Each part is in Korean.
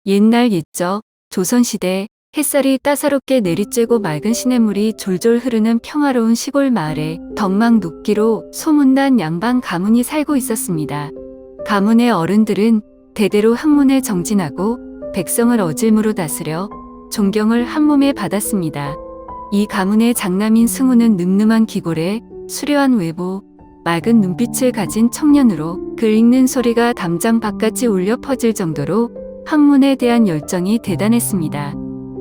옛날 옛적 조선시대 햇살이 따사롭게 내리쬐고 맑은 시냇물이 졸졸 흐르는 평화로운 시골 마을에 덕망 높기로 소문난 양반 가문이 살고 있었습니다. 가문의 어른들은 대대로 학문에 정진하고 백성을 어질무로 다스려 존경을 한몸에 받았습니다. 이 가문의 장남인 승우는 늠름한 기골에 수려한 외모, 맑은 눈빛을 가진 청년으로 글 읽는 소리가 담장 밖까지 울려 퍼질 정도로 학문에 대한 열정이 대단했습니다.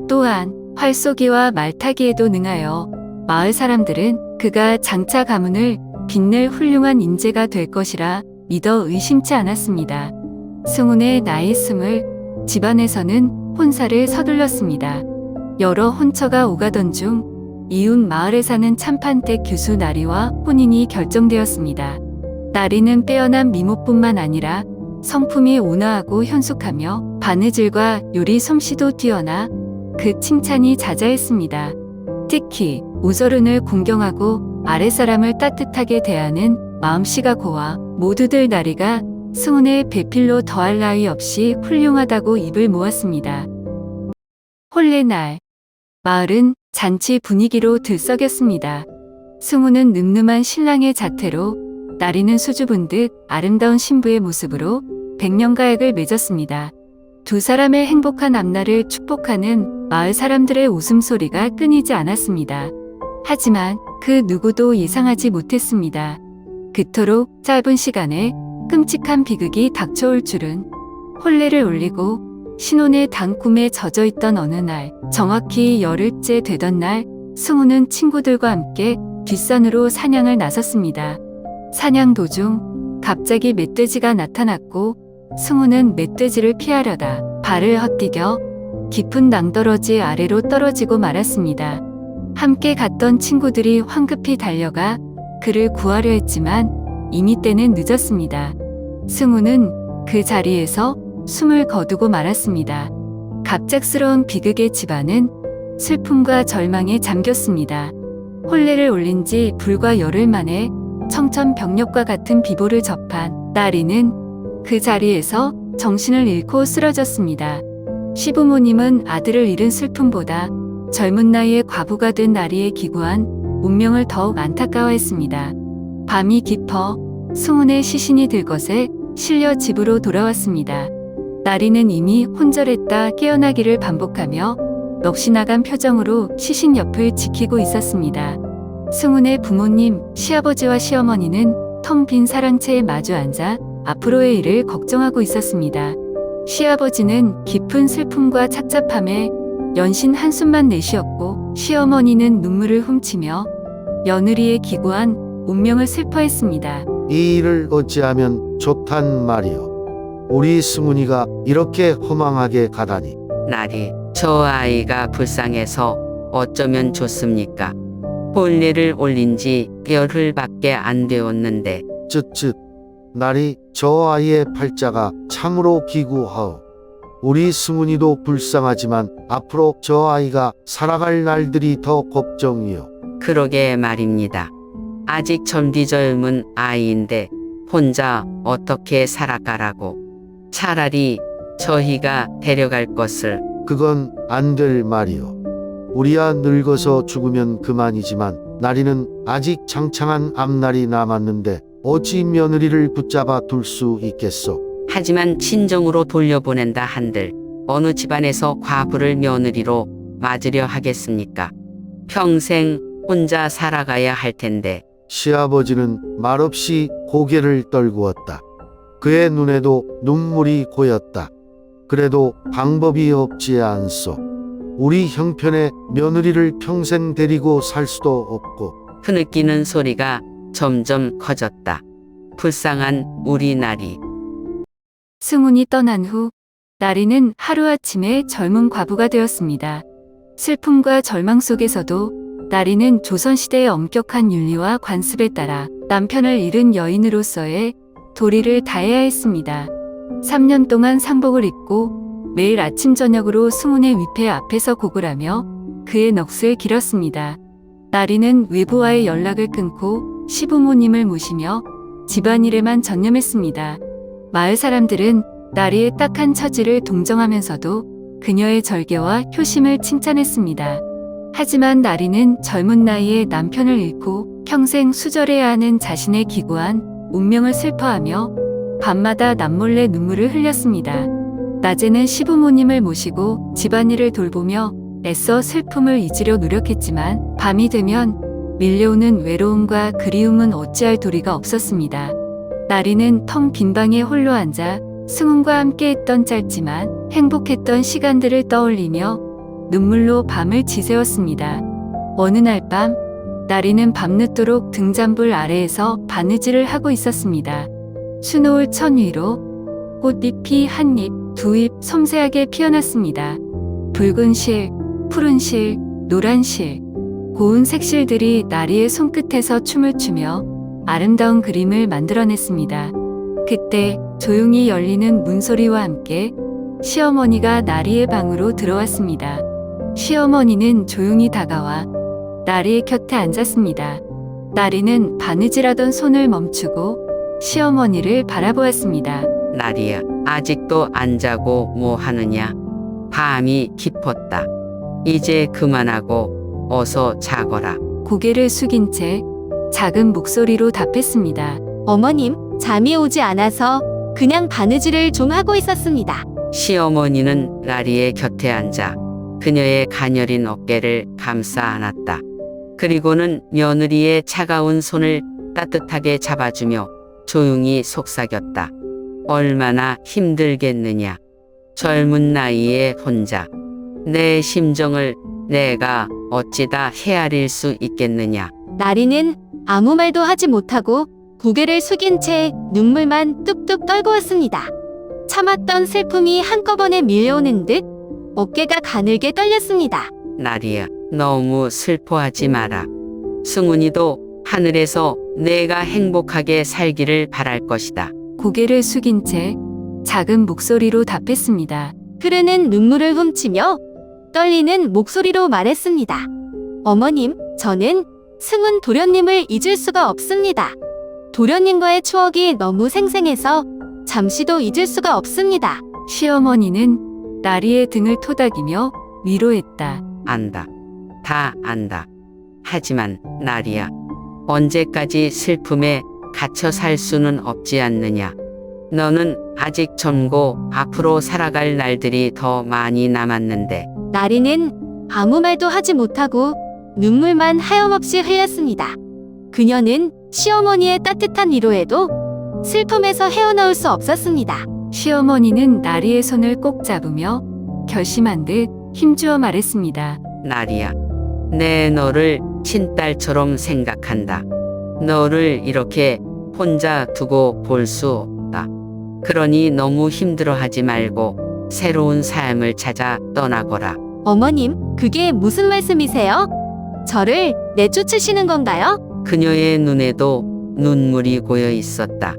또한 활쏘기와 말타기에도 능하여 마을 사람들은 그가 장차 가문을 빛낼 훌륭한 인재가 될 것이라 믿어 의심치 않았습니다. 승훈의 나이 20, 집안에서는 혼사를 서둘렀습니다. 여러 혼처가 오가던 중 이웃 마을에 사는 참판댁 교수 나리와 혼인이 결정되었습니다. 나리는 빼어난 미모뿐만 아니라 성품이 온화하고 현숙하며 바느질과 요리 솜씨도 뛰어나 그 칭찬이 자자했습니다. 특히 오서른을 공경하고 아랫사람을 따뜻하게 대하는 마음씨가 고와 모두들 나리가 승훈의 배필로 더할 나위 없이 훌륭하다고 입을 모았습니다. 혼례날, 마을은 잔치 분위기로 들썩였습니다. 승훈은 늠름한 신랑의 자태로 나리는 수줍은 듯 아름다운 신부의 모습으로 백년가액을 맺었습니다. 두 사람의 행복한 앞날을 축복하는 마을 사람들의 웃음소리가 끊이지 않았습니다. 하지만 그 누구도 예상하지 못했습니다. 그토록 짧은 시간에 끔찍한 비극이 닥쳐올 줄은. 혼례를 올리고 신혼의 단꿈에 젖어있던 어느 날, 정확히 열흘째 되던 날, 승우는 친구들과 함께 뒷산으로 사냥을 나섰습니다. 사냥 도중 갑자기 멧돼지가 나타났고 승우는 멧돼지를 피하려다 발을 헛디뎌 깊은 낭떠러지 아래로 떨어지고 말았습니다. 함께 갔던 친구들이 황급히 달려가 그를 구하려 했지만 이미 때는 늦었습니다. 승우는 그 자리에서 숨을 거두고 말았습니다. 갑작스러운 비극의 집안은 슬픔과 절망에 잠겼습니다. 혼례를 올린 지 불과 열흘 만에 청천벽력과 같은 비보를 접한 나리는 그 자리에서 정신을 잃고 쓰러졌습니다. 시부모님은 아들을 잃은 슬픔보다 젊은 나이에 과부가 된 나리의 기구한 운명을 더욱 안타까워했습니다. 밤이 깊어 승훈의 시신이 들것에 실려 집으로 돌아왔습니다. 나리는 이미 혼절했다 깨어나기를 반복하며 넋이 나간 표정으로 시신 옆을 지키고 있었습니다. 승훈의 부모님, 시아버지와 시어머니는 텅 빈 사랑채에 마주 앉아 앞으로의 일을 걱정하고 있었습니다. 시아버지는 깊은 슬픔과 착잡함에 연신 한숨만 내쉬었고 시어머니는 눈물을 훔치며 며느리의 기구한 운명을 슬퍼했습니다. 이 일을 어찌하면 좋단 말이오. 우리 승훈이가 이렇게 허망하게 가다니. 나리, 저 아이가 불쌍해서 어쩌면 좋습니까? 혼례를 올린 지 열흘밖에 안 되었는데. 쯧쯧. 나리, 저 아이의 팔자가 참으로 기구하오. 우리 승훈이도 불쌍하지만 앞으로 저 아이가 살아갈 날들이 더 걱정이요. 그러게 말입니다. 아직 젊은 아이인데 혼자 어떻게 살아가라고. 차라리 저희가 데려갈 것을. 그건 안 될 말이오. 우리야 늙어서 죽으면 그만이지만 나리는 아직 창창한 앞날이 남았는데 어찌 며느리를 붙잡아 둘 수 있겠소. 하지만 친정으로 돌려보낸다 한들 어느 집안에서 과부를 며느리로 맞으려 하겠습니까? 평생 혼자 살아가야 할 텐데. 시아버지는 말없이 고개를 떨구었다. 그의 눈에도 눈물이 고였다. 그래도 방법이 없지 않소. 우리 형편에 며느리를 평생 데리고 살 수도 없고. 흐느끼는 소리가 점점 커졌다. 불쌍한 우리 나리. 승훈이 떠난 후 나리는 하루아침에 젊은 과부가 되었습니다. 슬픔과 절망 속에서도 나리는 조선시대의 엄격한 윤리와 관습에 따라 남편을 잃은 여인으로서의 도리를 다해야 했습니다. 3년 동안 상복을 입고 매일 아침 저녁으로 승훈의 위패 앞에서 고글하며 그의 넋을 길었습니다. 나리는 외부와의 연락을 끊고 시부모님을 모시며 집안일에만 전념했습니다. 마을 사람들은 나리의 딱한 처지를 동정하면서도 그녀의 절개와 효심을 칭찬했습니다. 하지만 나리는 젊은 나이에 남편을 잃고 평생 수절해야 하는 자신의 기구한 운명을 슬퍼하며 밤마다 남몰래 눈물을 흘렸습니다. 낮에는 시부모님을 모시고 집안일을 돌보며 애써 슬픔을 잊으려 노력했지만 밤이 되면 밀려오는 외로움과 그리움은 어찌할 도리가 없었습니다. 나리는 텅 빈 방에 홀로 앉아 승훈과 함께했던 짧지만 행복했던 시간들을 떠올리며 눈물로 밤을 지새웠습니다. 어느 날 밤, 나리는 밤늦도록 등잔불 아래에서 바느질을 하고 있었습니다. 수놓을 천 위로 꽃잎이 한 잎, 두 잎 섬세하게 피어났습니다. 붉은 실, 푸른 실, 노란 실, 고운 색실들이 나리의 손끝에서 춤을 추며 아름다운 그림을 만들어냈습니다. 그때 조용히 열리는 문소리와 함께 시어머니가 나리의 방으로 들어왔습니다. 시어머니는 조용히 다가와 나리의 곁에 앉았습니다. 나리는 바느질하던 손을 멈추고 시어머니를 바라보았습니다. 나리야, 아직도 안 자고 뭐 하느냐? 밤이 깊었다. 이제 그만하고 어서 자거라. 고개를 숙인 채 작은 목소리로 답했습니다. 어머님, 잠이 오지 않아서 그냥 바느질을 좀 하고 있었습니다. 시어머니는 나리의 곁에 앉아 그녀의 가녀린 어깨를 감싸 안았다. 그리고는 며느리의 차가운 손을 따뜻하게 잡아주며 조용히 속삭였다. 얼마나 힘들겠느냐. 젊은 나이에 혼자. 내 심정을 내가 어찌다 헤아릴 수 있겠느냐. 나리는 아무 말도 하지 못하고 고개를 숙인 채 눈물만 뚝뚝 떨고 왔습니다. 참았던 슬픔이 한꺼번에 밀려오는 듯 어깨가 가늘게 떨렸습니다. 나리야, 너무 슬퍼하지 마라. 승훈이도 하늘에서 내가 행복하게 살기를 바랄 것이다. 고개를 숙인 채 작은 목소리로 답했습니다. 흐르는 눈물을 훔치며 떨리는 목소리로 말했습니다. 어머님, 저는 승훈 도련님을 잊을 수가 없습니다. 도련님과의 추억이 너무 생생해서 잠시도 잊을 수가 없습니다. 시어머니는 나리의 등을 토닥이며 위로했다. 안다. 다 안다. 하지만 나리야, 언제까지 슬픔에 갇혀 살 수는 없지 않느냐. 너는 아직 젊고 앞으로 살아갈 날들이 더 많이 남았는데. 나리는 아무 말도 하지 못하고 눈물만 하염없이 흘렸습니다. 그녀는 시어머니의 따뜻한 위로에도 슬픔에서 헤어나올 수 없었습니다. 시어머니는 나리의 손을 꼭 잡으며 결심한 듯 힘주어 말했습니다. 나리야, 내 너를 친딸처럼 생각한다. 너를 이렇게 혼자 두고 볼 수 없다. 그러니 너무 힘들어하지 말고 새로운 삶을 찾아 떠나거라. 어머님, 그게 무슨 말씀이세요? 저를 내쫓으시는 건가요? 그녀의 눈에도 눈물이 고여 있었다.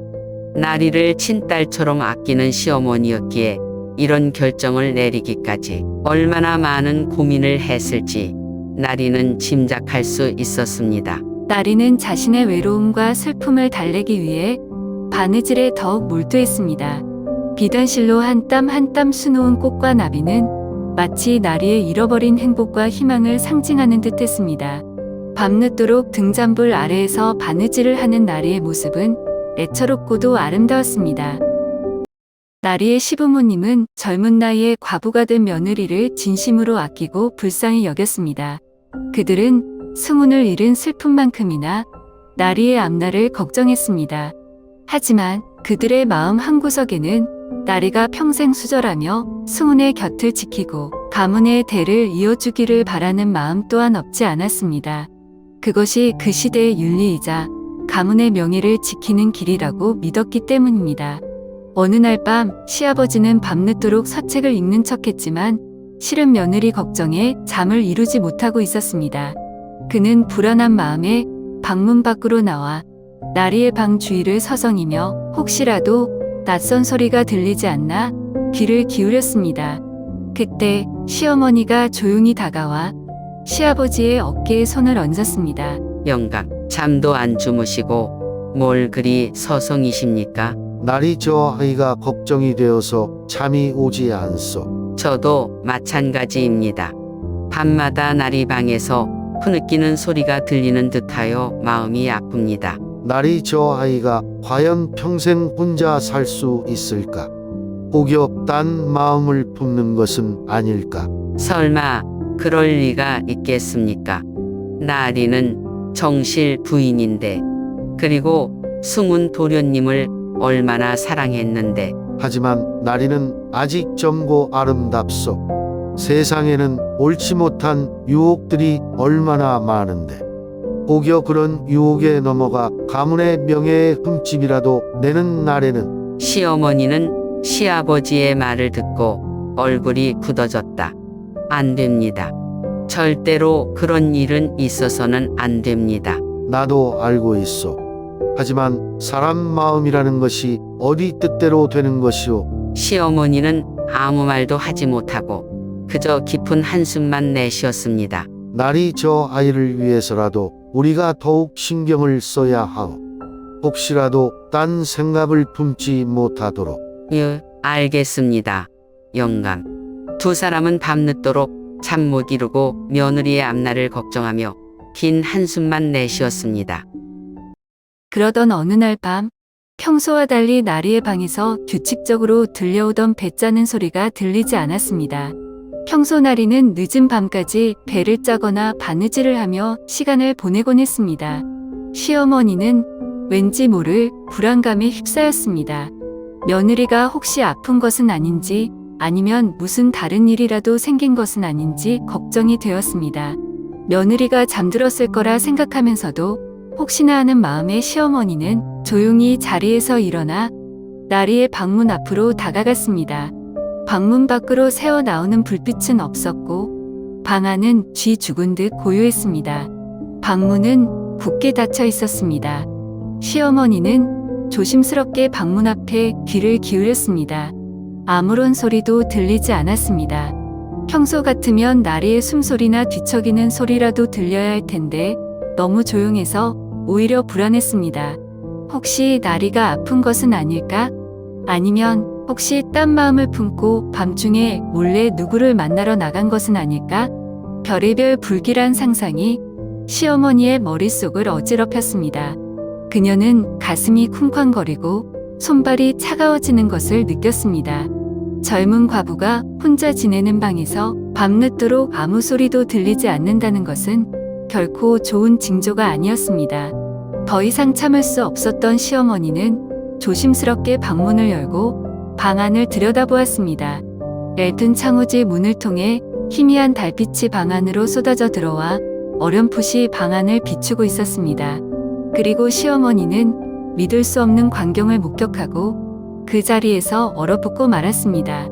나리를 친딸처럼 아끼는 시어머니였기에 이런 결정을 내리기까지 얼마나 많은 고민을 했을지 나리는 짐작할 수 있었습니다. 나리는 자신의 외로움과 슬픔을 달래기 위해 바느질에 더욱 몰두했습니다. 비단실로 한 땀 한 땀 수놓은 꽃과 나비는 마치 나리의 잃어버린 행복과 희망을 상징하는 듯했습니다. 밤늦도록 등잔불 아래에서 바느질을 하는 나리의 모습은 애처롭고도 아름다웠습니다. 나리의 시부모님은 젊은 나이에 과부가 된 며느리를 진심으로 아끼고 불쌍히 여겼습니다. 그들은 승훈을 잃은 슬픔만큼이나 나리의 앞날을 걱정했습니다. 하지만 그들의 마음 한구석에는 나리가 평생 수절하며 승훈의 곁을 지키고 가문의 대를 이어주기를 바라는 마음 또한 없지 않았습니다. 그것이 그 시대의 윤리이자 가문의 명예를 지키는 길이라고 믿었기 때문입니다. 어느 날 밤 시아버지는 밤늦도록 서책을 읽는 척했지만 실은 며느리 걱정에 잠을 이루지 못하고 있었습니다. 그는 불안한 마음에 방문 밖으로 나와 나리의 방 주위를 서성이며 혹시라도 낯선 소리가 들리지 않나 귀를 기울였습니다. 그때 시어머니가 조용히 다가와 시아버지의 어깨에 손을 얹었습니다. 영감, 잠도 안 주무시고 뭘 그리 서성이십니까? 날이 저 아이가 걱정이 되어서 잠이 오지 않소. 저도 마찬가지입니다. 밤마다 날이 방에서 흐느끼는 소리가 들리는 듯하여 마음이 아픕니다. 날이 저 아이가 과연 평생 혼자 살 수 있을까? 혹여 딴 마음을 품는 것은 아닐까? 설마 그럴 리가 있겠습니까? 나리는 정실 부인인데, 그리고 승훈 도련님을 얼마나 사랑했는데. 하지만 나리는 아직 젊고 아름답소. 세상에는 옳지 못한 유혹들이 얼마나 많은데. 혹여 그런 유혹에 넘어가 가문의 명예에 흠집이라도 내는 날에는 시어머니는 시아버지의 말을 듣고 얼굴이 굳어졌다. 안 됩니다. 절대로 그런 일은 있어서는 안 됩니다. 나도 알고 있소. 하지만 사람 마음이라는 것이 어디 뜻대로 되는 것이오. 시어머니는 아무 말도 하지 못하고 그저 깊은 한숨만 내쉬었습니다. 날이 저 아이를 위해서라도 우리가 더욱 신경을 써야 하오. 혹시라도 딴 생각을 품지 못하도록. 알겠습니다. 영감. 두 사람은 밤늦도록 잠 못 이루고 며느리의 앞날을 걱정하며 긴 한숨만 내쉬었습니다. 그러던 어느 날 밤, 평소와 달리 나리의 방에서 규칙적으로 들려오던 배 짜는 소리가 들리지 않았습니다. 평소 나리는 늦은 밤까지 배를 짜거나 바느질을 하며 시간을 보내곤 했습니다. 시어머니는 왠지 모를 불안감에 휩싸였습니다. 며느리가 혹시 아픈 것은 아닌지, 아니면 무슨 다른 일이라도 생긴 것은 아닌지 걱정이 되었습니다. 며느리가 잠들었을 거라 생각하면서도 혹시나 하는 마음에 시어머니는 조용히 자리에서 일어나 나리의 방문 앞으로 다가갔습니다. 방문 밖으로 새어 나오는 불빛은 없었고 방 안은 쥐 죽은 듯 고요했습니다. 방문은 굳게 닫혀 있었습니다. 시어머니는 조심스럽게 방문 앞에 귀를 기울였습니다. 아무런 소리도 들리지 않았습니다. 평소 같으면 나리의 숨소리나 뒤척이는 소리라도 들려야 할 텐데 너무 조용해서 오히려 불안했습니다. 혹시 나리가 아픈 것은 아닐까? 아니면 혹시 딴 마음을 품고 밤중에 몰래 누구를 만나러 나간 것은 아닐까? 별의별 불길한 상상이 시어머니의 머릿속을 어지럽혔습니다. 그녀는 가슴이 쿵쾅거리고 손발이 차가워지는 것을 느꼈습니다. 젊은 과부가 혼자 지내는 방에서 밤늦도록 아무 소리도 들리지 않는다는 것은 결코 좋은 징조가 아니었습니다. 더 이상 참을 수 없었던 시어머니는 조심스럽게 방문을 열고 방 안을 들여다보았습니다. 얇은 창호지 문을 통해 희미한 달빛이 방 안으로 쏟아져 들어와 어렴풋이 방 안을 비추고 있었습니다. 그리고 시어머니는 믿을 수 없는 광경을 목격하고 그 자리에서 얼어붙고 말았습니다.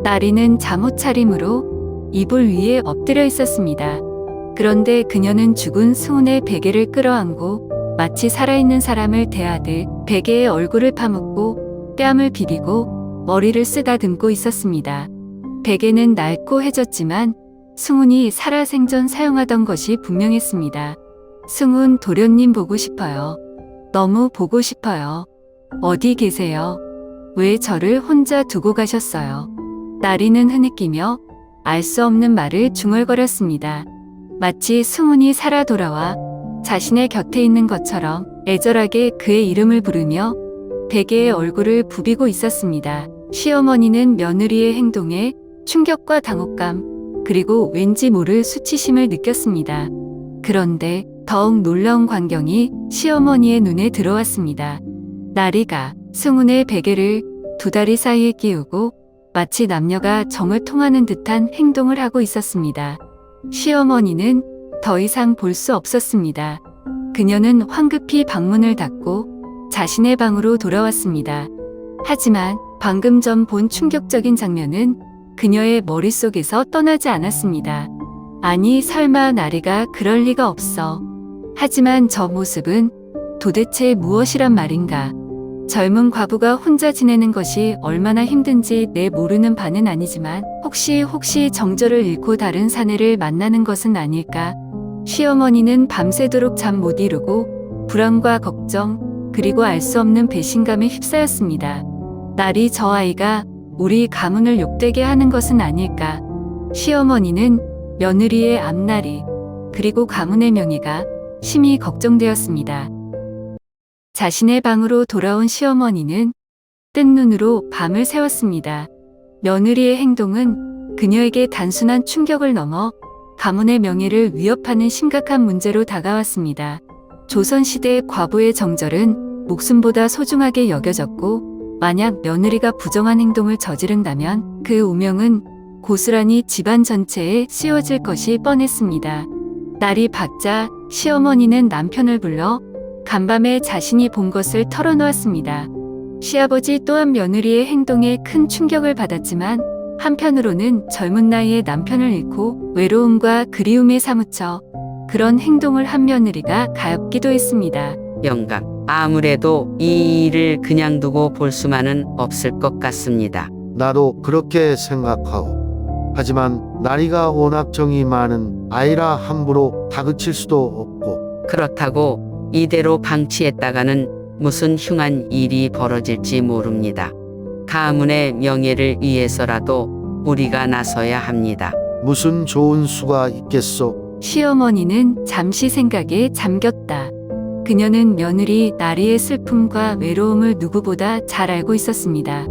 나리는 잠옷 차림으로 이불 위에 엎드려 있었습니다. 그런데 그녀는 죽은 승훈의 베개를 끌어안고 마치 살아있는 사람을 대하듯 베개의 얼굴을 파묻고 뺨을 비비고 머리를 쓰다듬고 있었습니다. 베개는 낡고 해졌지만 승훈이 살아생전 사용하던 것이 분명했습니다. 승훈 도련님 보고 싶어요. 너무 보고 싶어요. 어디 계세요? 왜 저를 혼자 두고 가셨어요? 나리는 흐느끼며 알 수 없는 말을 중얼거렸습니다. 마치 승훈이 살아 돌아와 자신의 곁에 있는 것처럼 애절하게 그의 이름을 부르며 베개의 얼굴을 부비고 있었습니다. 시어머니는 며느리의 행동에 충격과 당혹감, 그리고 왠지 모를 수치심을 느꼈습니다. 그런데 더욱 놀라운 광경이 시어머니의 눈에 들어왔습니다. 나리가 승훈의 베개를 두 다리 사이에 끼우고 마치 남녀가 정을 통하는 듯한 행동을 하고 있었습니다. 시어머니는 더 이상 볼 수 없었습니다. 그녀는 황급히 방문을 닫고 자신의 방으로 돌아왔습니다. 하지만 방금 전 본 충격적인 장면은 그녀의 머릿속에서 떠나지 않았습니다. 아니, 설마 나리가 그럴 리가 없어. 하지만 저 모습은 도대체 무엇이란 말인가? 젊은 과부가 혼자 지내는 것이 얼마나 힘든지 내 모르는 바는 아니지만 혹시 정절을 잃고 다른 사내를 만나는 것은 아닐까? 시어머니는 밤새도록 잠 못 이루고 불안과 걱정 그리고 알 수 없는 배신감에 휩싸였습니다. 날이 저 아이가 우리 가문을 욕되게 하는 것은 아닐까. 시어머니는 며느리의 앞날이 그리고 가문의 명예가 심히 걱정되었습니다. 자신의 방으로 돌아온 시어머니는 뜬 눈으로 밤을 새웠습니다. 며느리의 행동은 그녀에게 단순한 충격을 넘어 가문의 명예를 위협하는 심각한 문제로 다가왔습니다. 조선시대의 과부의 정절은 목숨보다 소중하게 여겨졌고, 만약 며느리가 부정한 행동을 저지른다면 그 오명은 고스란히 집안 전체에 씌워질 것이 뻔했습니다. 날이 밝자 시어머니는 남편을 불러 간밤에 자신이 본 것을 털어놓았습니다. 시아버지 또한 며느리의 행동에 큰 충격을 받았지만 한편으로는 젊은 나이에 남편을 잃고 외로움과 그리움에 사무쳐 그런 행동을 한 며느리가 가엾기도 했습니다. 영감, 아무래도 이 일을 그냥 두고 볼 수만은 없을 것 같습니다. 나도 그렇게 생각하오. 하지만 나리가 워낙 정이 많은 아이라 함부로 다그칠 수도 없고. 그렇다고 이대로 방치했다가는 무슨 흉한 일이 벌어질지 모릅니다. 가문의 명예를 위해서라도 우리가 나서야 합니다. 무슨 좋은 수가 있겠소? 시어머니는 잠시 생각에 잠겼다. 그녀는 며느리 나리의 슬픔과 외로움을 누구보다 잘 알고 있었습니다.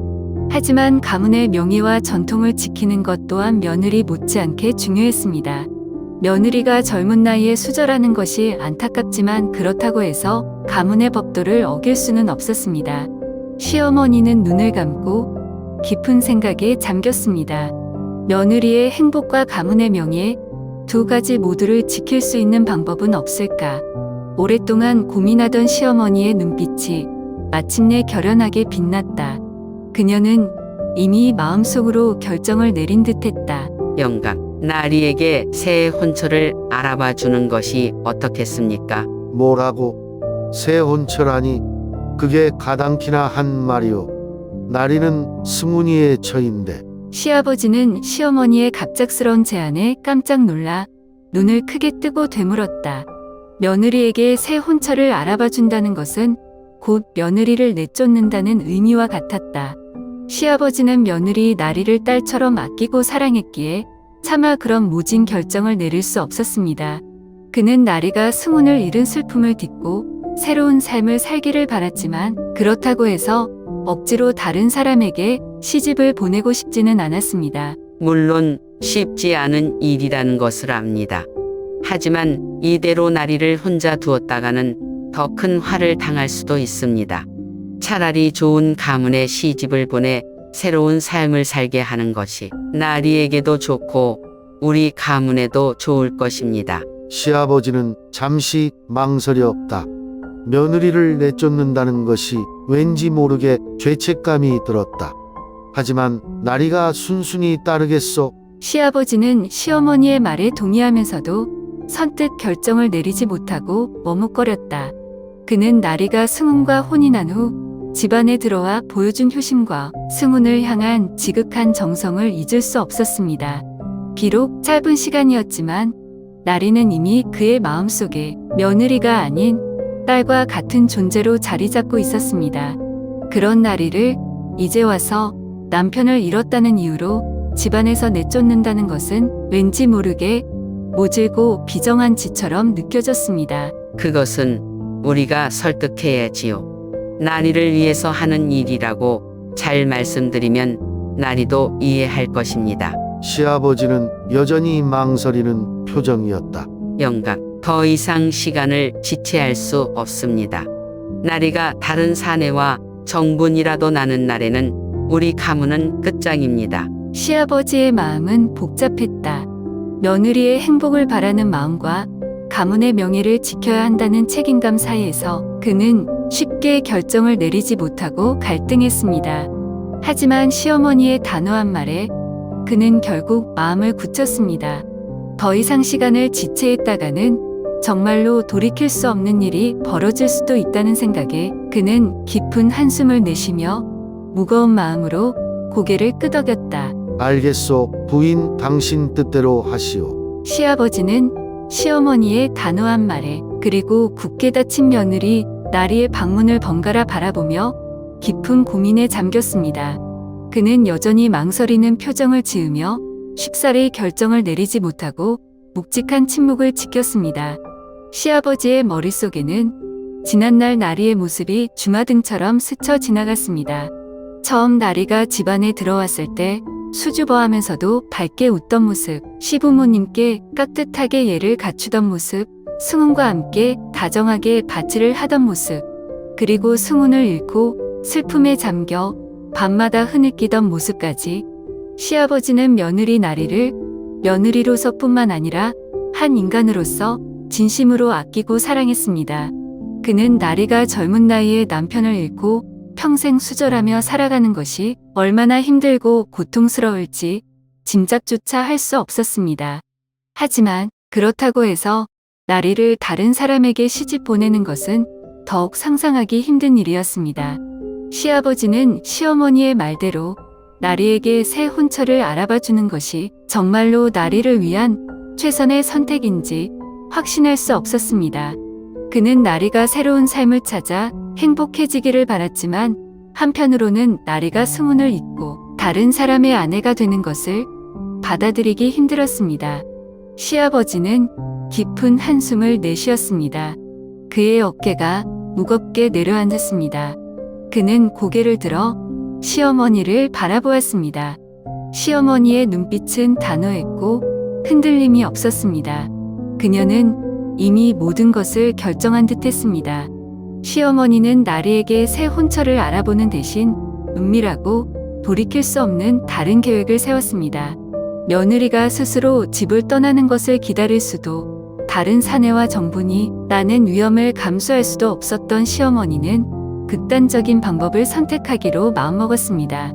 하지만 가문의 명예와 전통을 지키는 것 또한 며느리 못지않게 중요했습니다. 며느리가 젊은 나이에 수절하는 것이 안타깝지만 그렇다고 해서 가문의 법도를 어길 수는 없었습니다. 시어머니는 눈을 감고 깊은 생각에 잠겼습니다. 며느리의 행복과 가문의 명예 두 가지 모두를 지킬 수 있는 방법은 없을까? 오랫동안 고민하던 시어머니의 눈빛이 마침내 결연하게 빛났다. 그녀는 이미 마음속으로 결정을 내린 듯했다. 영감, 나리에게 새 혼처를 알아봐 주는 것이 어떻겠습니까? 뭐라고? 새 혼처라니? 그게 가당키나 한 말이오. 나리는 승훈이의 처인데. 시아버지는 시어머니의 갑작스러운 제안에 깜짝 놀라 눈을 크게 뜨고 되물었다. 며느리에게 새 혼처를 알아봐 준다는 것은 곧 며느리를 내쫓는다는 의미와 같았다. 시아버지는 며느리 나리를 딸처럼 아끼고 사랑했기에 차마 그런 모진 결정을 내릴 수 없었습니다. 그는 나리가 승훈을 잃은 슬픔을 딛고 새로운 삶을 살기를 바랐지만 그렇다고 해서 억지로 다른 사람에게 시집을 보내고 싶지는 않았습니다. 물론 쉽지 않은 일이라는 것을 압니다. 하지만 이대로 나리를 혼자 두었다가는 더 큰 화를 당할 수도 있습니다. 차라리 좋은 가문에 시집을 보내 새로운 삶을 살게 하는 것이 나리에게도 좋고 우리 가문에도 좋을 것입니다. 시아버지는 잠시 망설였다. 며느리를 내쫓는다는 것이 왠지 모르게 죄책감이 들었다. 하지만 나리가 순순히 따르겠소? 시아버지는 시어머니의 말에 동의하면서도 선뜻 결정을 내리지 못하고 머뭇거렸다. 그는 나리가 승훈과 혼인한 후 집안에 들어와 보여준 효심과 승훈을 향한 지극한 정성을 잊을 수 없었습니다. 비록 짧은 시간이었지만 나리는 이미 그의 마음속에 며느리가 아닌 딸과 같은 존재로 자리 잡고 있었습니다. 그런 나리를 이제 와서 남편을 잃었다는 이유로 집안에서 내쫓는다는 것은 왠지 모르게 모질고 비정한 짓처럼 느껴졌습니다. 그것은 우리가 설득해야지요. 나리를 위해서 하는 일이라고 잘 말씀드리면 나리도 이해할 것입니다. 시아버지는 여전히 망설이는 표정이었다. 영감, 더 이상 시간을 지체할 수 없습니다. 나리가 다른 사내와 정분이라도 나는 날에는 우리 가문은 끝장입니다. 시아버지의 마음은 복잡했다. 며느리의 행복을 바라는 마음과 가문의 명예를 지켜야 한다는 책임감 사이에서 그는 쉽게 결정을 내리지 못하고 갈등했습니다. 하지만 시어머니의 단호한 말에 그는 결국 마음을 굳혔습니다. 더 이상 시간을 지체했다가는 정말로 돌이킬 수 없는 일이 벌어질 수도 있다는 생각에 그는 깊은 한숨을 내쉬며 무거운 마음으로 고개를 끄덕였다. 알겠소. 부인 당신 뜻대로 하시오. 시아버지는 시어머니의 단호한 말에 그리고 굳게 닫힌 며느리 나리의 방문을 번갈아 바라보며 깊은 고민에 잠겼습니다. 그는 여전히 망설이는 표정을 지으며 쉽사리 결정을 내리지 못하고 묵직한 침묵을 지켰습니다. 시아버지의 머릿속에는 지난날 나리의 모습이 주마등처럼 스쳐 지나갔습니다. 처음 나리가 집안에 들어왔을 때 수줍어하면서도 밝게 웃던 모습, 시부모님께 깍듯하게 예를 갖추던 모습, 승훈과 함께 다정하게 밭일을 하던 모습, 그리고 승훈을 잃고 슬픔에 잠겨 밤마다 흐느끼던 모습까지 시아버지는 며느리 나리를 며느리로서뿐만 아니라 한 인간으로서 진심으로 아끼고 사랑했습니다. 그는 나리가 젊은 나이에 남편을 잃고 평생 수절하며 살아가는 것이 얼마나 힘들고 고통스러울지 짐작조차 할 수 없었습니다. 하지만 그렇다고 해서 나리를 다른 사람에게 시집 보내는 것은 더욱 상상하기 힘든 일이었습니다. 시아버지는 시어머니의 말대로 나리에게 새 혼처를 알아봐 주는 것이 정말로 나리를 위한 최선의 선택인지 확신할 수 없었습니다. 그는 나리가 새로운 삶을 찾아 행복해지기를 바랐지만 한편으로는 나리가 승훈을 잊고 다른 사람의 아내가 되는 것을 받아들이기 힘들었습니다. 시아버지는 깊은 한숨을 내쉬었습니다. 그의 어깨가 무겁게 내려앉았습니다. 그는 고개를 들어 시어머니를 바라보았습니다. 시어머니의 눈빛은 단호했고 흔들림이 없었습니다. 그녀는 이미 모든 것을 결정한 듯 했습니다. 시어머니는 나리에게 새 혼처를 알아보는 대신 은밀하고 돌이킬 수 없는 다른 계획을 세웠습니다. 며느리가 스스로 집을 떠나는 것을 기다릴 수도, 다른 사내와 정분이 나는 위험을 감수할 수도 없었던 시어머니는 극단적인 방법을 선택하기로 마음먹었습니다.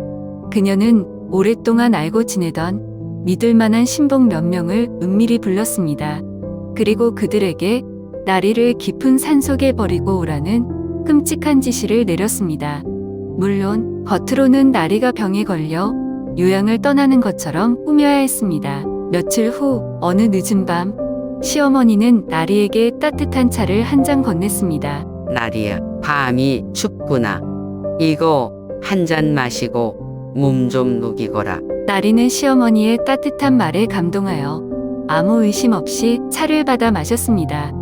그녀는 오랫동안 알고 지내던 믿을 만한 신복 몇 명을 은밀히 불렀습니다. 그리고 그들에게 나리를 깊은 산속에 버리고 오라는 끔찍한 지시를 내렸습니다. 물론 겉으로는 나리가 병에 걸려 요양을 떠나는 것처럼 꾸며야 했습니다. 며칠 후 어느 늦은 밤 시어머니는 나리에게 따뜻한 차를 한 잔 건넸습니다. 나리야, 밤이 춥구나. 이거 한 잔 마시고 몸 좀 녹이거라. 나리는 시어머니의 따뜻한 말에 감동하여 아무 의심 없이 차를 받아 마셨습니다.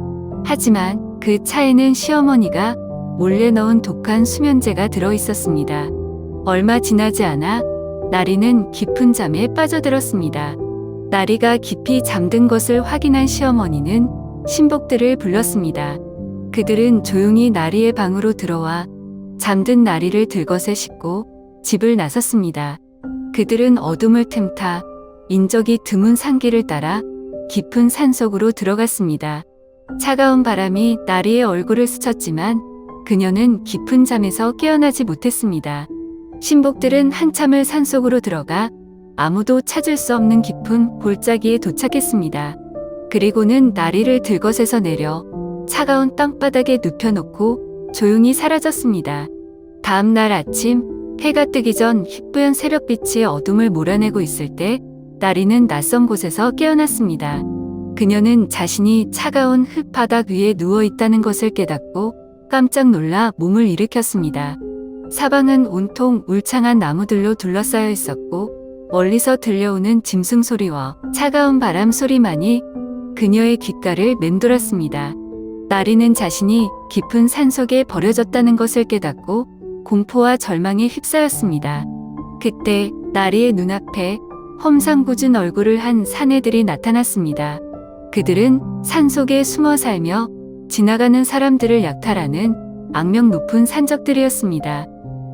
하지만 그 차에는 시어머니가 몰래 넣은 독한 수면제가 들어 있었습니다. 얼마 지나지 않아 나리는 깊은 잠에 빠져들었습니다. 나리가 깊이 잠든 것을 확인한 시어머니는 신복들을 불렀습니다. 그들은 조용히 나리의 방으로 들어와 잠든 나리를 들것에 싣고 집을 나섰습니다. 그들은 어둠을 틈타 인적이 드문 산길을 따라 깊은 산속으로 들어갔습니다. 차가운 바람이 나리의 얼굴을 스쳤지만 그녀는 깊은 잠에서 깨어나지 못했습니다. 신복들은 한참을 산속으로 들어가 아무도 찾을 수 없는 깊은 골짜기에 도착했습니다. 그리고는 나리를 들것에서 내려 차가운 땅바닥에 눕혀놓고 조용히 사라졌습니다. 다음 날 아침 해가 뜨기 전 희뿌연 새벽빛이 어둠을 몰아내고 있을 때 나리는 낯선 곳에서 깨어났습니다. 그녀는 자신이 차가운 흙바닥 위에 누워 있다는 것을 깨닫고 깜짝 놀라 몸을 일으켰습니다. 사방은 온통 울창한 나무들로 둘러싸여 있었고 멀리서 들려오는 짐승 소리와 차가운 바람 소리만이 그녀의 귓가를 맴돌았습니다. 나리는 자신이 깊은 산속에 버려졌다는 것을 깨닫고 공포와 절망에 휩싸였습니다. 그때 나리의 눈앞에 험상궂은 얼굴을 한 사내들이 나타났습니다. 그들은 산속에 숨어 살며 지나가는 사람들을 약탈하는 악명 높은 산적들이었습니다.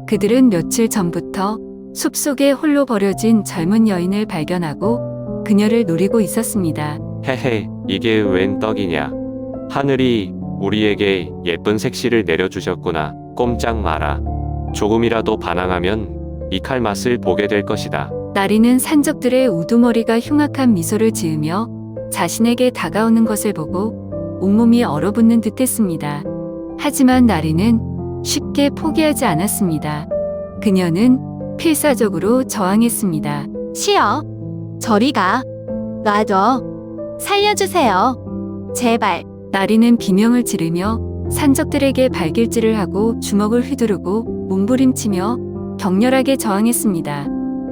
그들은 며칠 전부터 숲속에 홀로 버려진 젊은 여인을 발견하고 그녀를 노리고 있었습니다. 헤헤, 이게 웬 떡이냐. 하늘이 우리에게 예쁜 색시를 내려주셨구나. 꼼짝 마라. 조금이라도 반항하면 이 칼 맛을 보게 될 것이다. 나리는 산적들의 우두머리가 흉악한 미소를 지으며 자신에게 다가오는 것을 보고 온몸이 얼어붙는 듯 했습니다. 하지만 나리는 쉽게 포기하지 않았습니다. 그녀는 필사적으로 저항했습니다. 시어, 저리 가. 놔둬. 살려주세요. 제발. 나리는 비명을 지르며 산적들에게 발길질을 하고 주먹을 휘두르고 몸부림치며 격렬하게 저항했습니다.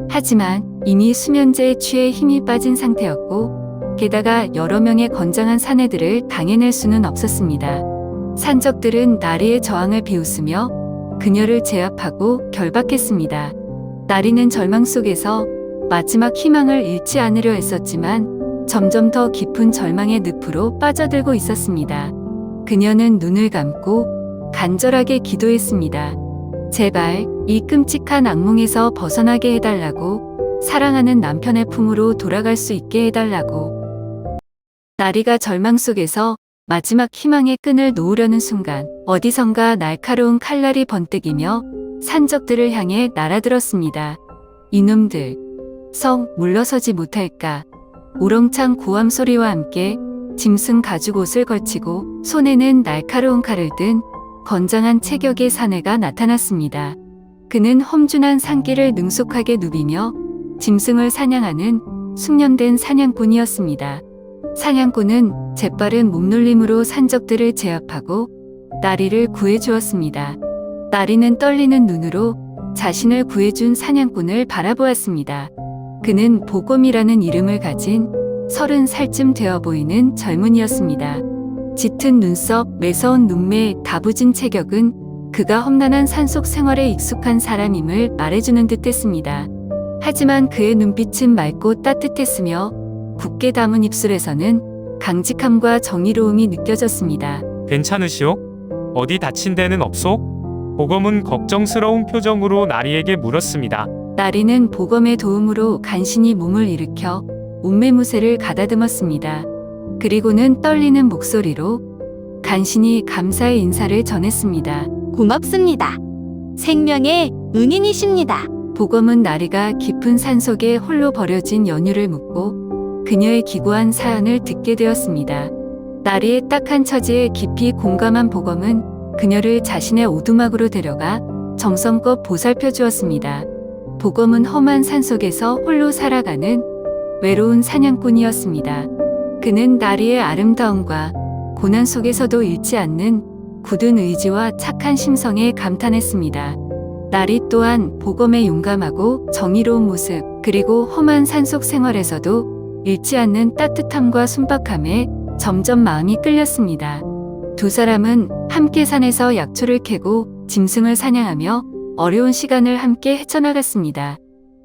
하지만 이미 수면제에 취해 힘이 빠진 상태였고 게다가 여러 명의 건장한 사내들을 당해낼 수는 없었습니다. 산적들은 나리의 저항을 비웃으며 그녀를 제압하고 결박했습니다. 나리는 절망 속에서 마지막 희망을 잃지 않으려 했었지만 점점 더 깊은 절망의 늪으로 빠져들고 있었습니다. 그녀는 눈을 감고 간절하게 기도했습니다. 제발 이 끔찍한 악몽에서 벗어나게 해달라고, 사랑하는 남편의 품으로 돌아갈 수 있게 해달라고. 나리가 절망 속에서 마지막 희망의 끈을 놓으려는 순간 어디선가 날카로운 칼날이 번뜩이며 산적들을 향해 날아들었습니다. 이놈들, 썩 물러서지 못할까. 우렁찬 고함 소리와 함께 짐승 가죽 옷을 걸치고 손에는 날카로운 칼을 든 건장한 체격의 사내가 나타났습니다. 그는 험준한 산길을 능숙하게 누비며 짐승을 사냥하는 숙련된 사냥꾼이었습니다. 사냥꾼은 재빠른 몸놀림으로 산적들을 제압하고 나리를 구해주었습니다. 나리는 떨리는 눈으로 자신을 구해준 사냥꾼을 바라보았습니다. 그는 보검이라는 이름을 가진 30살쯤 되어 보이는 젊은이였습니다. 짙은 눈썹, 매서운 눈매, 다부진 체격은 그가 험난한 산속 생활에 익숙한 사람임을 말해주는 듯했습니다. 하지만 그의 눈빛은 맑고 따뜻했으며 굳게 담은 입술에서는 강직함과 정의로움이 느껴졌습니다. 괜찮으시오? 어디 다친 데는 없소? 보검은 걱정스러운 표정으로 나리에게 물었습니다. 나리는 보검의 도움으로 간신히 몸을 일으켜 옷매무새를 가다듬었습니다. 그리고는 떨리는 목소리로 간신히 감사의 인사를 전했습니다. 고맙습니다. 생명의 은인이십니다. 보검은 나리가 깊은 산속에 홀로 버려진 연유를 묻고 그녀의 기고한 사연을 듣게 되었습니다. 나리의 딱한 처지에 깊이 공감한 보검은 그녀를 자신의 오두막으로 데려가 정성껏 보살펴 주었습니다. 보검은 험한 산속에서 홀로 살아가는 외로운 사냥꾼이었습니다. 그는 나리의 아름다움과 고난 속에서도 잃지 않는 굳은 의지와 착한 심성에 감탄했습니다. 나리 또한 보검의 용감하고 정의로운 모습, 그리고 험한 산속 생활에서도 잃지 않는 따뜻함과 순박함에 점점 마음이 끌렸습니다. 두 사람은 함께 산에서 약초를 캐고 짐승을 사냥하며 어려운 시간을 함께 헤쳐나갔습니다.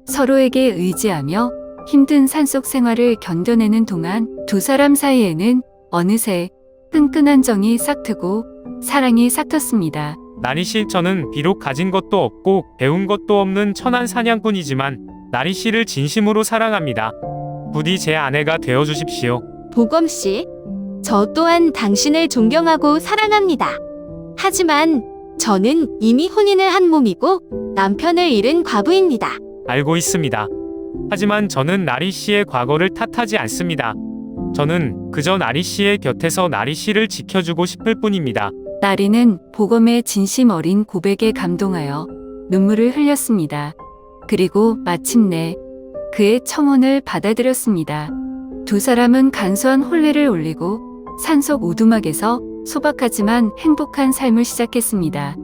서로에게 의지하며 힘든 산속 생활을 견뎌내는 동안 두 사람 사이에는 어느새 끈끈한 정이 싹트고 사랑이 싹텄습니다. 나리씨, 저는 비록 가진 것도 없고 배운 것도 없는 천한 사냥꾼이지만 나리씨를 진심으로 사랑합니다. 부디 제 아내가 되어 주십시오. 보검 씨, 저 또한 당신을 존경하고 사랑합니다. 하지만 저는 이미 혼인을 한 몸이고 남편을 잃은 과부입니다. 알고 있습니다. 하지만 저는 나리씨의 과거를 탓하지 않습니다. 저는 그저 나리씨의 곁에서 나리씨를 지켜주고 싶을 뿐입니다. 나리는 보검의 진심 어린 고백에 감동하여 눈물을 흘렸습니다. 그리고 마침내 그의 청혼을 받아들였습니다. 두 사람은 간소한 혼례를 올리고 산속 오두막에서 소박하지만 행복한 삶을 시작했습니다.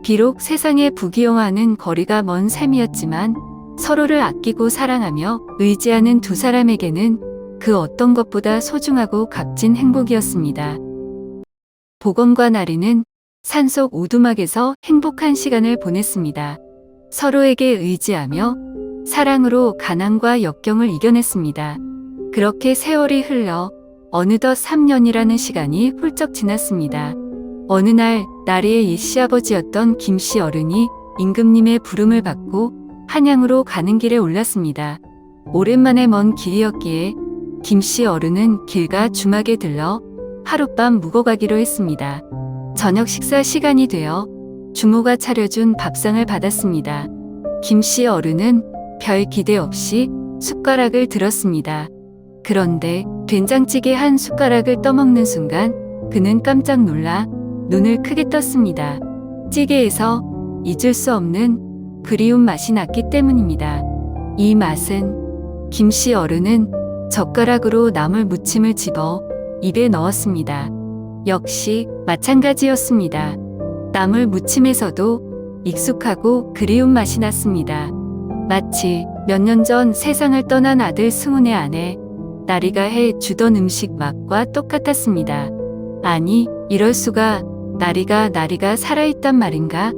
비록 세상의 부귀영화는 거리가 먼 삶이었지만 서로를 아끼고 사랑하며 의지하는 두 사람에게는 그 어떤 것보다 소중하고 값진 행복이었습니다. 보검과 나리는 산속 오두막에서 행복한 시간을 보냈습니다. 서로에게 의지하며 사랑으로 가난과 역경을 이겨냈습니다. 그렇게 세월이 흘러 어느덧 3년이라는 시간이 훌쩍 지났습니다. 어느 날 나리의 옛 시아버지였던 김씨 어른이 임금님의 부름을 받고 한양으로 가는 길에 올랐습니다. 오랜만에 먼 길이었기에 김씨 어른은 길가 주막에 들러 하룻밤 묵어가기로 했습니다. 저녁 식사 시간이 되어 주모가 차려준 밥상을 받았습니다. 김씨 어른은 별 기대 없이 숟가락을 들었습니다. 그런데 된장찌개 한 숟가락을 떠먹는 순간 그는 깜짝 놀라 눈을 크게 떴습니다. 찌개에서 잊을 수 없는 그리운 맛이 났기 때문입니다. 이 맛은 김씨 어른은 젓가락으로 나물 무침을 집어 입에 넣었습니다. 역시 마찬가지였습니다. 나물 무침에서도 익숙하고 그리운 맛이 났습니다. 마치 몇 년 전 세상을 떠난 아들 승훈의 아내 나리가 해 주던 음식 맛과 똑같았습니다. 아니, 이럴 수가. 나리가 살아있단 말인가?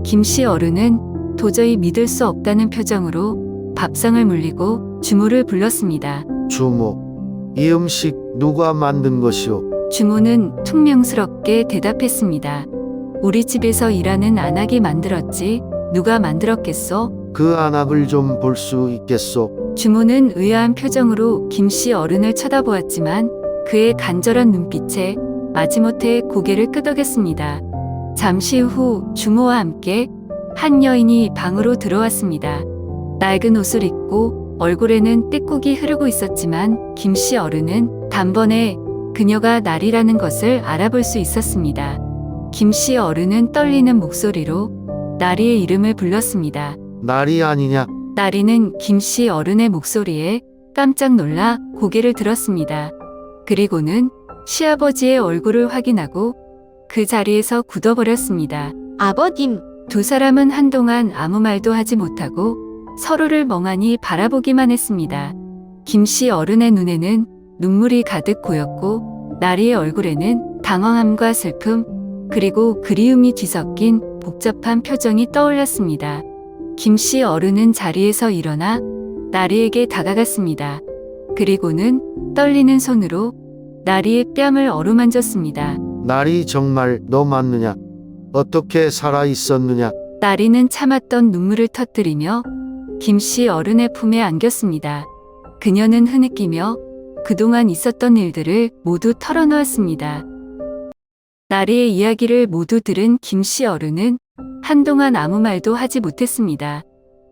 김씨 어른은 도저히 믿을 수 없다는 표정으로 밥상을 물리고 주모를 불렀습니다. 주모, 이 음식 누가 만든 것이오? 주모는 퉁명스럽게 대답했습니다. 우리 집에서 일하는 안악이 만들었지 누가 만들었겠소? 그 안악을 좀 볼 수 있겠소? 주모는 의아한 표정으로 김씨 어른을 쳐다보았지만 그의 간절한 눈빛에 마지못해 고개를 끄덕였습니다. 잠시 후 주모와 함께 한 여인이 방으로 들어왔습니다. 낡은 옷을 입고 얼굴에는 떼국이 흐르고 있었지만 김씨 어른은 단번에 그녀가 나리라는 것을 알아볼 수 있었습니다. 김씨 어른은 떨리는 목소리로 나리의 이름을 불렀습니다. 날이 아니냐? 나리는 김씨 어른의 목소리에 깜짝 놀라 고개를 들었습니다. 그리고는 시아버지의 얼굴을 확인하고 그 자리에서 굳어버렸습니다. 아버님, 두 사람은 한동안 아무 말도 하지 못하고 서로를 멍하니 바라보기만 했습니다. 김씨 어른의 눈에는 눈물이 가득 고였고 나리의 얼굴에는 당황함과 슬픔 그리고 그리움이 뒤섞인 복잡한 표정이 떠올랐습니다. 김씨 어른은 자리에서 일어나 나리에게 다가갔습니다. 그리고는 떨리는 손으로 나리의 뺨을 어루만졌습니다. 날이 정말 너 맞느냐? 어떻게 살아 있었느냐? 나리는 참았던 눈물을 터뜨리며 김씨 어른의 품에 안겼습니다. 그녀는 흐느끼며 그동안 있었던 일들을 모두 털어놓았습니다. 나리의 이야기를 모두 들은 김씨 어른은 한동안 아무 말도 하지 못했습니다.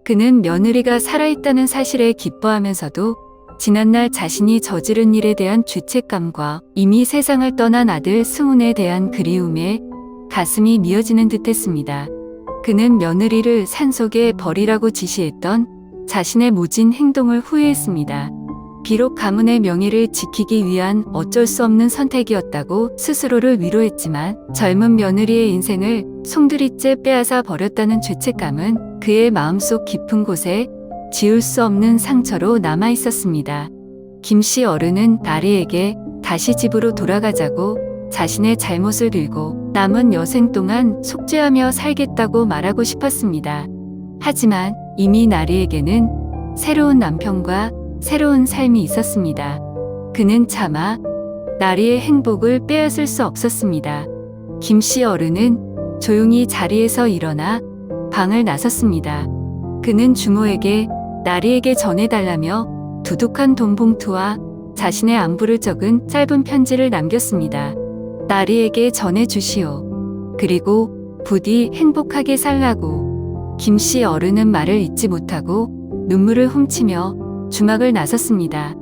그는 며느리가 살아있다는 사실에 기뻐하면서도 지난날 자신이 저지른 일에 대한 죄책감과 이미 세상을 떠난 아들 승훈에 대한 그리움에 가슴이 미어지는 듯했습니다. 그는 며느리를 산속에 버리라고 지시했던 자신의 모진 행동을 후회했습니다. 비록 가문의 명예를 지키기 위한 어쩔 수 없는 선택이었다고 스스로를 위로했지만 젊은 며느리의 인생을 송두리째 빼앗아 버렸다는 죄책감은 그의 마음속 깊은 곳에 지울 수 없는 상처로 남아 있었습니다. 김씨 어른은 나리에게 다시 집으로 돌아가자고 자신의 잘못을 빌고 남은 여생 동안 속죄하며 살겠다고 말하고 싶었습니다. 하지만 이미 나리에게는 새로운 남편과 새로운 삶이 있었습니다. 그는 차마 나리의 행복을 빼앗을 수 없었습니다. 김씨 어른은 조용히 자리에서 일어나 방을 나섰습니다. 그는 주모에게 나리에게 전해달라며 두둑한 돈 봉투와 자신의 안부를 적은 짧은 편지를 남겼습니다. 나리에게 전해주시오. 그리고 부디 행복하게 살라고. 김씨 어른은 말을 잇지 못하고 눈물을 훔치며 주막을 나섰습니다.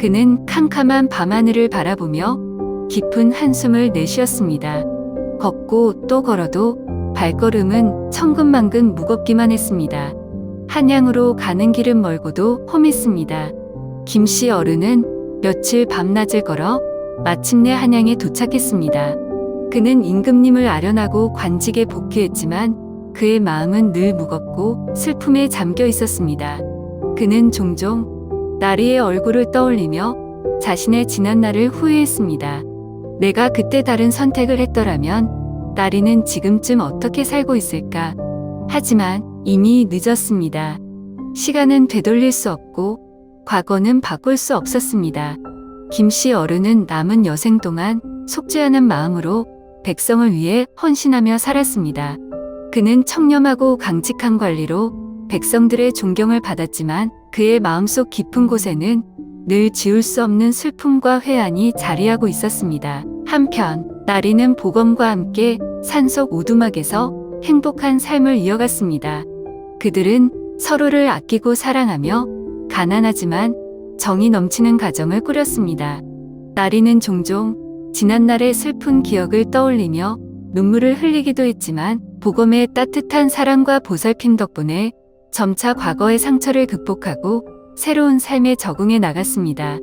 그는 캄캄한 밤하늘을 바라보며 깊은 한숨을 내쉬었습니다. 걷고 또 걸어도 발걸음은 천근만근 무겁기만 했습니다. 한양으로 가는 길은 멀고도 험했습니다. 김씨 어른은 며칠 밤낮을 걸어 마침내 한양에 도착했습니다. 그는 임금님을 아련하고 관직에 복귀했지만 그의 마음은 늘 무겁고 슬픔에 잠겨 있었습니다. 그는 종종 나리의 얼굴을 떠올리며 자신의 지난 날을 후회했습니다. 내가 그때 다른 선택을 했더라면 나리는 지금쯤 어떻게 살고 있을까? 하지만 이미 늦었습니다. 시간은 되돌릴 수 없고 과거는 바꿀 수 없었습니다. 김씨 어른은 남은 여생 동안 속죄하는 마음으로 백성을 위해 헌신하며 살았습니다. 그는 청렴하고 강직한 관리로 백성들의 존경을 받았지만 그의 마음속 깊은 곳에는 늘 지울 수 없는 슬픔과 회한이 자리하고 있었습니다. 한편 나리는 보검과 함께 산속 오두막에서 행복한 삶을 이어갔습니다. 그들은 서로를 아끼고 사랑하며 가난하지만 정이 넘치는 가정을 꾸렸습니다. 나리는 종종 지난날의 슬픈 기억을 떠올리며 눈물을 흘리기도 했지만 보검의 따뜻한 사랑과 보살핌 덕분에 점차 과거의 상처를 극복하고 새로운 삶에 적응해 나갔습니다.